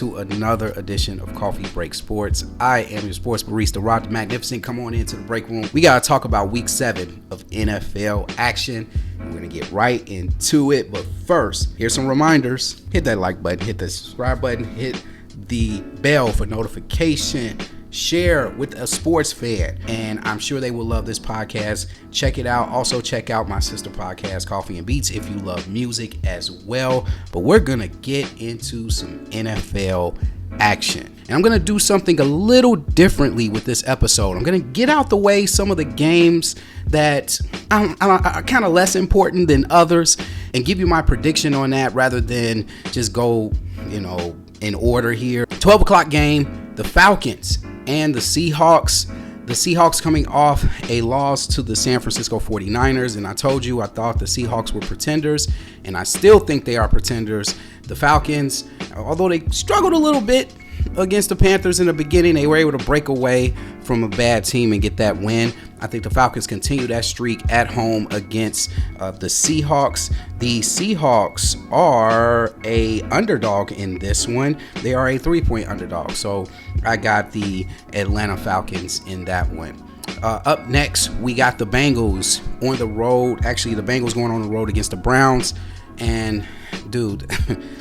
to another edition of Coffee Break Sports. I am your sports barista, Rod the Magnificent. Come on into the break room. We got to talk about week 7 of NFL action. We're going to get right into it. But first, here's some reminders. Hit that like button, hit the subscribe button, hit the bell for notification. Share with a sports fan, and I'm sure they will love this podcast. Check it out. Also, check out my sister podcast, Coffee and Beats, if you love music as well. But we're going to get into some NFL action. And I'm going to do something a little differently with this episode. I'm going to get out the way some of the games that are kind of less important than others and give you my prediction on that rather than just go, in order here. 12 o'clock game, the Falcons and the Seahawks. The Seahawks coming off a loss to the San Francisco 49ers. And I told you I thought the Seahawks were pretenders, and I still think they are pretenders. The Falcons, although they struggled a little bit against the Panthers in the beginning, they were able to break away from a bad team and get that win. I think the Falcons continue that streak at home against the Seahawks. The Seahawks are a underdog in this one. They are a 3-point underdog. So I got the Atlanta Falcons in that one. Up next, we got the Bengals on the road. Actually, the Bengals going on the road against the Browns. And dude,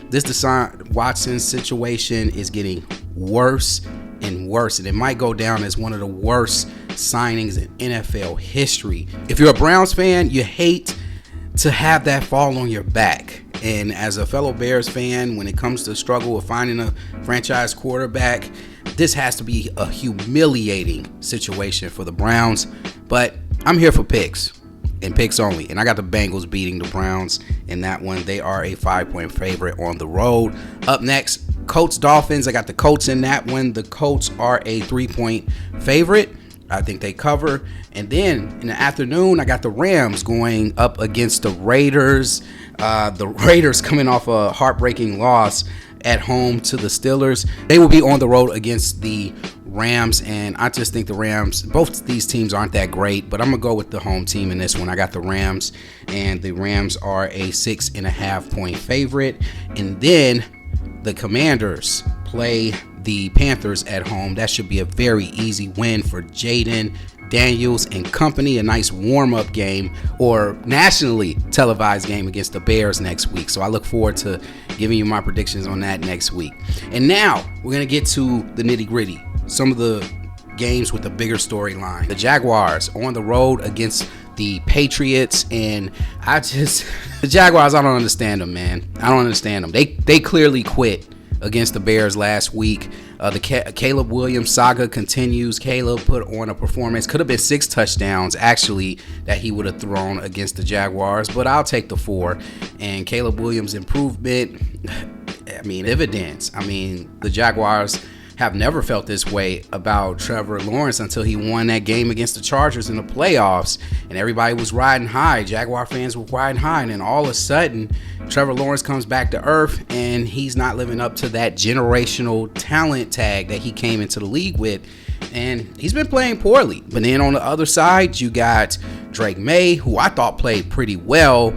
this Deshaun Watson situation is getting worse and worse, and it might go down as one of the worst signings in NFL history. If you're a Browns fan, you hate to have that fall on your back. And as a fellow Bears fan, when it comes to struggle of finding a franchise quarterback, this has to be a humiliating situation for the Browns. But I'm here for picks. And picks only. And I got the Bengals beating the Browns in that one. They are a 5-point favorite on the road. Up next, Colts Dolphins. I got the Colts in that one. The Colts are a 3-point favorite. I think they cover. And then in the afternoon, I got the Rams going up against the Raiders. The Raiders coming off a heartbreaking loss at home to the Steelers. They will be on the road against the Rams, and I just think the Rams, both these teams aren't that great, but I'm going to go with the home team in this one. I got the Rams, and the Rams are a 6.5-point favorite. And then the Commanders play the Panthers at home. That should be a very easy win for Jaden Daniels and company. A nice warm-up game or nationally televised game against the Bears next week. So I look forward to giving you my predictions on that next week. And now we're going to get to the nitty-gritty. Some of the games with the bigger storyline. The Jaguars on the road against the Patriots, and the Jaguars, I don't understand them, man. I don't understand them. They clearly quit against the Bears last week. The Caleb Williams saga continues. Caleb put on a performance. Could have been 6 touchdowns, actually, that he would have thrown against the Jaguars, but I'll take the 4. And Caleb Williams' improvement, evidence. The Jaguars have never felt this way about Trevor Lawrence until he won that game against the Chargers in the playoffs, and everybody was riding high. Jaguar fans were riding high, and then all of a sudden Trevor Lawrence comes back to earth, and he's not living up to that generational talent tag that he came into the league with, and he's been playing poorly. But then on the other side, you got Drake May, who I thought played pretty well,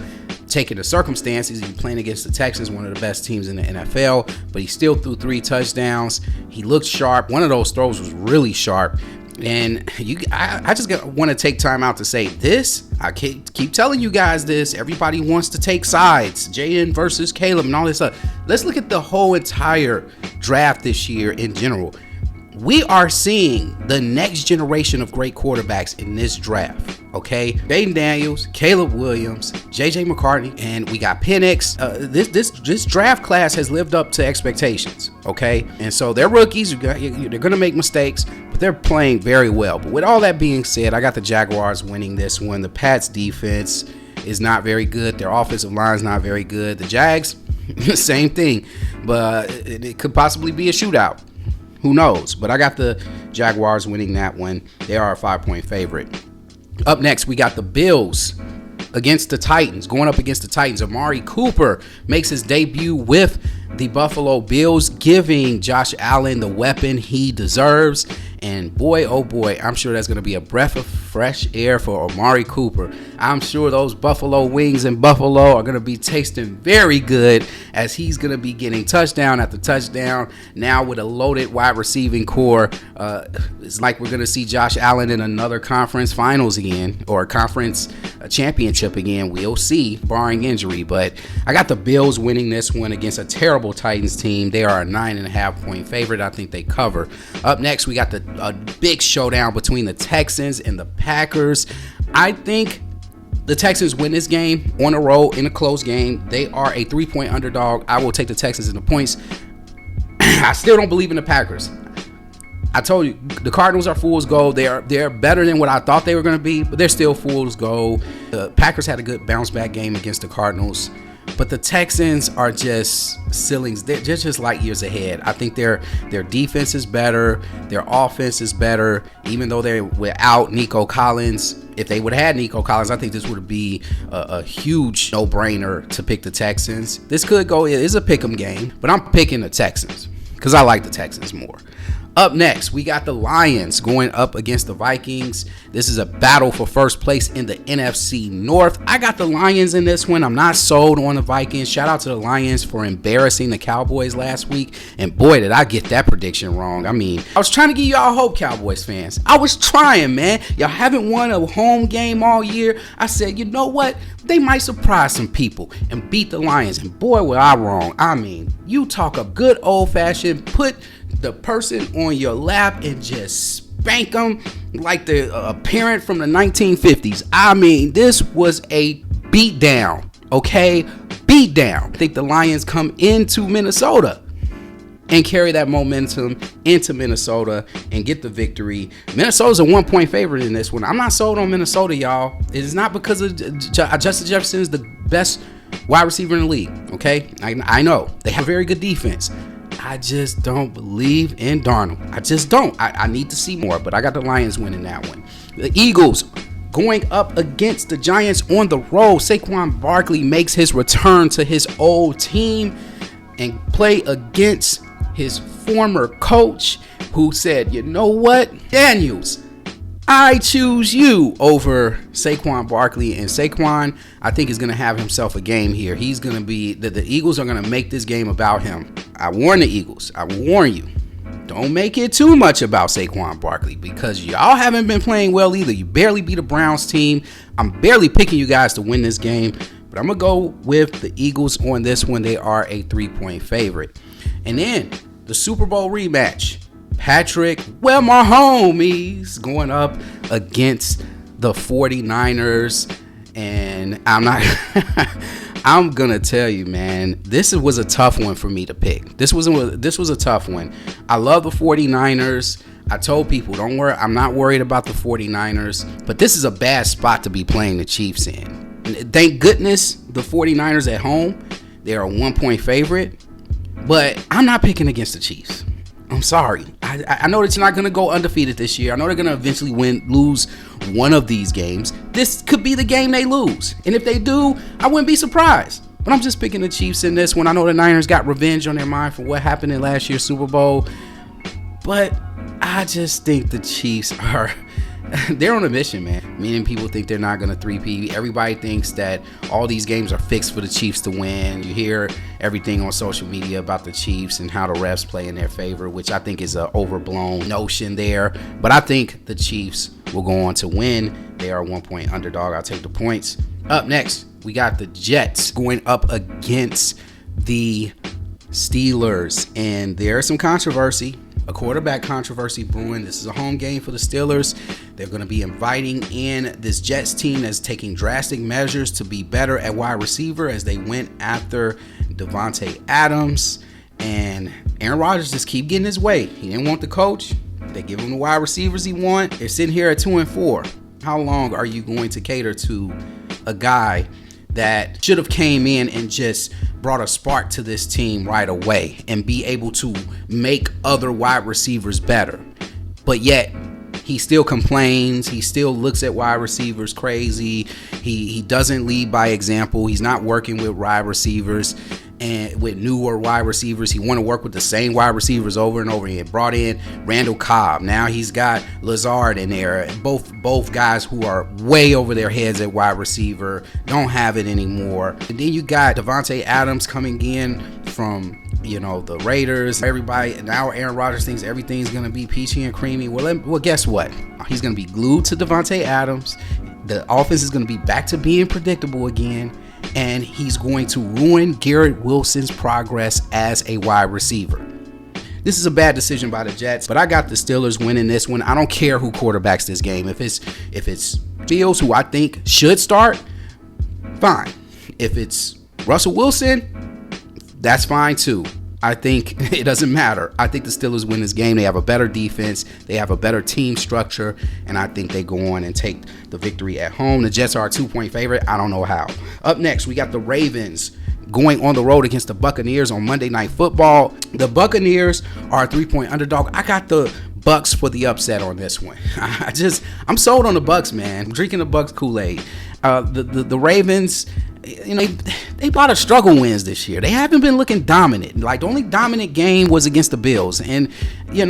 taking the circumstances. He's playing against the Texans, one of the best teams in the NFL, but he still threw 3 touchdowns. He looked sharp. One of those throws was really sharp. And I just want to take time out to say this. I keep telling you guys this. Everybody wants to take sides. Jaden versus Caleb and all this stuff. Let's look at the whole entire draft this year in general. We are seeing the next generation of great quarterbacks in this draft, okay? Jaden Daniels, Caleb Williams, J.J. McCartney, and we got Penix. This draft class has lived up to expectations, okay? And so they're rookies. They're going to make mistakes, but they're playing very well. But with all that being said, I got the Jaguars winning this one. The Pats defense is not very good. Their offensive line is not very good. The Jags, same thing, but it could possibly be a shootout. Who knows? But I got the Jaguars winning that one. They are a 5-point favorite. Up next, we got the Bills against the Titans, going up against the Titans. Amari Cooper makes his debut with the Buffalo Bills, giving Josh Allen the weapon he deserves. And boy, oh boy, I'm sure that's going to be a breath of fresh air for Amari Cooper. I'm sure those Buffalo wings in Buffalo are going to be tasting very good as he's going to be getting touchdown after touchdown. Now with a loaded wide receiving core, it's like we're going to see Josh Allen in another conference finals again, or a conference championship again. We'll see, barring injury. But I got the Bills winning this one against a terrible Titans team. They are a 9.5-point favorite. I think they cover. Up next, we got a big showdown between the Texans and the Packers. I think the Texans win this game on the road in a close game. They are a 3-point underdog. I will take the Texans in the points. I still don't believe in the Packers. I told you, the Cardinals are fool's gold. They're better than what I thought they were going to be, but they're still fool's gold. The Packers had a good bounce back game against the Cardinals. But the Texans are just ceilings. They're just light years ahead. I think their defense is better. Their offense is better. Even though they're without Nico Collins, if they would have had Nico Collins, I think this would be a huge no-brainer to pick the Texans. This could go, it is a pick'em game, but I'm picking the Texans because I like the Texans more. Up next, we got the Lions going up against the Vikings. This is a battle for first place in the NFC North. I got the Lions in this one. I'm not sold on the Vikings. Shout out to the Lions for embarrassing the Cowboys last week. And boy, did I get that prediction wrong. I mean, I was trying to give y'all hope, Cowboys fans. I was trying, man. Y'all haven't won a home game all year. I said, you know what? They might surprise some people and beat the Lions. And boy, were I wrong. I mean, you talk a good old-fashioned put the person on your lap and just spank them like a parent from the 1950s. I mean, this was a beat down, okay? Beat down. I think the Lions come into Minnesota and carry that momentum into Minnesota and get the victory. Minnesota's a 1-point favorite in this one. I'm not sold on Minnesota, y'all. It is not because of Justin Jefferson is the best wide receiver in the league, okay? I know. They have very good defense. I just don't believe in Darnold. I just don't. I need to see more, but I got the Lions winning that one. The Eagles going up against the Giants on the road. Saquon Barkley makes his return to his old team and play against his former coach who said, you know what, Daniels, I choose you over Saquon Barkley. And Saquon, I think, is going to have himself a game here. He's going to be, the Eagles are going to make this game about him. I warn the Eagles. I warn you. Don't make it too much about Saquon Barkley because y'all haven't been playing well either. You barely beat a Browns team. I'm barely picking you guys to win this game, but I'm going to go with the Eagles on this one. They are a 3-point favorite. And then the Super Bowl rematch. Patrick, well, my homies going up against the 49ers. And I'm going to tell you, man, this was a tough one for me to pick. This was a tough one. I love the 49ers. I told people, don't worry, I'm not worried about the 49ers. But this is a bad spot to be playing the Chiefs in. Thank goodness the 49ers at home, they're a 1-point favorite. But I'm not picking against the Chiefs. I'm sorry. I know that you're not going to go undefeated this year. I know they're going to eventually lose one of these games. This could be the game they lose. And if they do, I wouldn't be surprised. But I'm just picking the Chiefs in this one. I know the Niners got revenge on their mind for what happened in last year's Super Bowl. But I just think the Chiefs are... they're on a mission, man. Meaning people think they're not going to 3-peat. Everybody thinks that all these games are fixed for the Chiefs to win. You hear everything on social media about the Chiefs and how the refs play in their favor, which I think is an overblown notion there. But I think the Chiefs will go on to win. They are a 1-point underdog. I'll take the points. Up next, we got the Jets going up against the Steelers. And there's some controversy. A quarterback controversy brewing. This is a home game for the Steelers. They're going to be inviting in this Jets team that's taking drastic measures to be better at wide receiver as they went after Devontae Adams. And Aaron Rodgers just keep getting his way. He didn't want the coach. They give him the wide receivers he want. They're sitting here at 2-4. How long are you going to cater to a guy that should have came in and just brought a spark to this team right away and be able to make other wide receivers better? But yet he still complains. He still looks at wide receivers crazy. He doesn't lead by example. He's not working with wide receivers. and with newer wide receivers. He want to work with the same wide receivers over and over again. Brought in Randall Cobb. Now he's got Lazard in there. Both guys who are way over their heads at wide receiver, don't have it anymore. And then you got Devontae Adams coming in from the Raiders. Everybody now, Aaron Rodgers thinks everything's gonna be peachy and creamy. Well, guess what? He's gonna be glued to Devontae Adams. The offense is gonna be back to being predictable again, and he's going to ruin Garrett Wilson's progress as a wide receiver. This is a bad decision by the Jets, but I got the Steelers winning this one. I don't care who quarterbacks this game. If it's Fields, who I think should start, fine. If it's Russell Wilson, that's fine too. I think it doesn't matter. I think the Steelers win this game. They have a better defense. They have a better team structure. And I think they go on and take the victory at home. The Jets are a 2-point favorite. I don't know how. Up next, we got the Ravens going on the road against the Buccaneers on Monday Night Football. The Buccaneers are a 3-point underdog. I got the Bucs for the upset on this one. I'm sold on the Bucs, man. I'm drinking the Bucs Kool-Aid. The Ravens, they brought a struggle wins this year. They haven't been looking dominant. Like, the only dominant game was against the Bills, and they've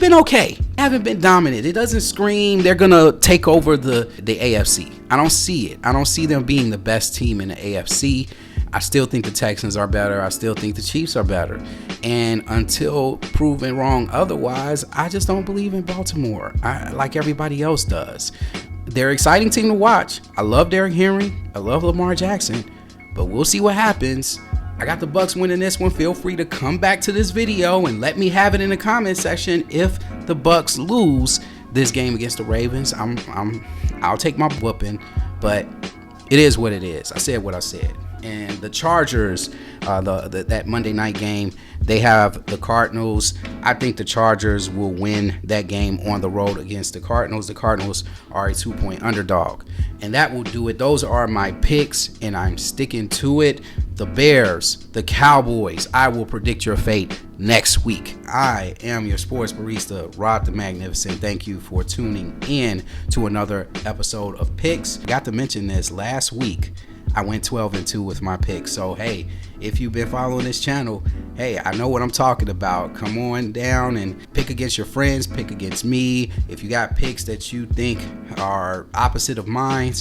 been okay. They haven't been dominant. It doesn't scream they're gonna take over the AFC. I don't see it. I don't see them being the best team in the AFC. I still think the Texans are better. I still think the Chiefs are better. And until proven wrong otherwise, I just don't believe in Baltimore like everybody else does. They're an exciting team to watch. I love Derrick Henry. I love Lamar Jackson. But we'll see what happens. I got the Bucs winning this one. Feel free to come back to this video and let me have it in the comment section if the Bucs lose this game against the Ravens. I'll take my whooping, but it is what it is. I said what I said. And the Chargers, that Monday night game, they have the Cardinals. I think the Chargers will win that game on the road against the Cardinals. The Cardinals are a 2-point underdog. And that will do it. Those are my picks, and I'm sticking to it. The Bears, the Cowboys, I will predict your fate next week. I am your sports barista, Rod the Magnificent. Thank you for tuning in to another episode of Picks. I got to mention this last week. I went 12-2 with my picks. So, hey, if you've been following this channel, hey, I know what I'm talking about. Come on down and pick against your friends, pick against me. If you got picks that you think are opposite of mine,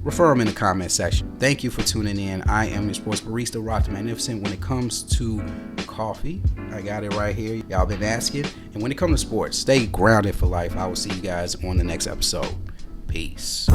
refer them in the comment section. Thank you for tuning in. I am your sports barista, Rock the Magnificent. When it comes to coffee, I got it right here. Y'all been asking. And when it comes to sports, stay grounded for life. I will see you guys on the next episode. Peace.